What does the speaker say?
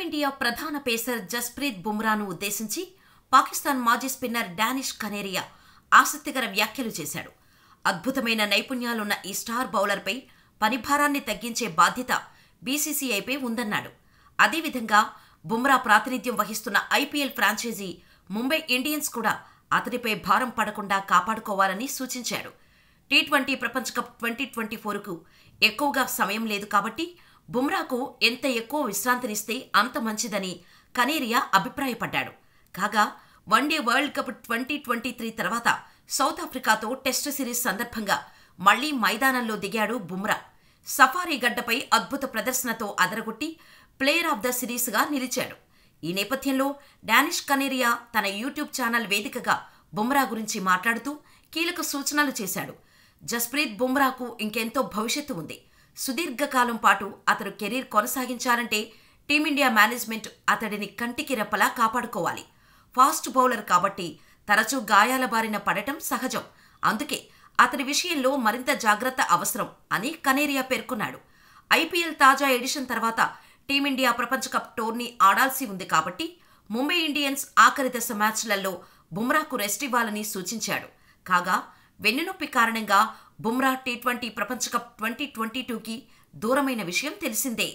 Team India ప్రధాన pacer Jasprit బుమ్రాను ఉద్దేశించి పాకిస్తాన్ మాజీ స్పిన్నర్ డానిష్ కనేరియా ఆసక్తికర వ్యాఖ్యలు చేశాడు. అద్భుతమైన నైపుణ్యాలున్న ఈ స్టార్ బౌలర్పై పనిభారాన్ని తగ్గించే బాధ్యత బీసీసీఐపై ఉందన్నాడు. అదేవిధంగా బుమ్రా ప్రాతినిధ్యం వహిస్తున్న ఐపీఎల్ ఫ్రాంచైజీ ముంబై ఇండియన్స్ కూడా అతడిపై భారం పడకుండా కాపాడుకోవాలని సూచించాడు. టీ20 ప్రపంచ కప్ 2024కు ఎక్కువగా సమయం లేదు కాబట్టి బుమ్రాకు ఎంత ఎక్కువ విశ్రాంతినిస్తే అంత మంచిదని కనేరియా అభిప్రాయపడ్డాడు. కాగా వన్డే వరల్డ్ కప్ 2023 తర్వాత సౌత్ ఆఫ్రికాతో టెస్టు సిరీస్ సందర్భంగా మళ్లీ మైదానంలో దిగాడు బుమ్రా. సఫారీ గడ్డపై అద్భుత ప్రదర్శనతో అదరగొట్టి ప్లేయర్ ఆఫ్ ద సిరీస్గా నిలిచాడు. ఈ నేపథ్యంలో డానిష్ కనేరియా తన యూట్యూబ్ ఛానల్ వేదికగా బుమ్రా గురించి మాట్లాడుతూ కీలక సూచనలు చేశాడు. జస్ప్రీత్ బుమ్రాకు ఇంకెంతో భవిష్యత్తు ఉంది. సుదీర్ఘకాలం పాటు అతడు కెరీర్ కొనసాగించాలంటే టీమిండియా మేనేజ్మెంట్ అతడిని కంటికి రెప్పలా కాపాడుకోవాలి. ఫాస్ట్ బౌలర్ కాబట్టి తరచూ గాయాల బారిన పడటం సహజం. అందుకే అతడి విషయంలో మరింత జాగ్రత్త అవసరం అని కనేరియా పేర్కొన్నాడు. ఐపీఎల్ తాజా ఎడిషన్ తర్వాత టీమిండియా ప్రపంచ కప్ టోర్నీ ఆడాల్సి ఉంది కాబట్టి ముంబై ఇండియన్స్ ఆఖరి దశ మ్యాచ్లలో బుమ్రాకు రెస్ట్ ఇవ్వాలని సూచించాడు. కాగా వెన్నునొప్పి కారణంగా బుమ్రా టీ20 ప్రపంచ కప్ 2022కి దూరమైన విషయం తెలిసిందే.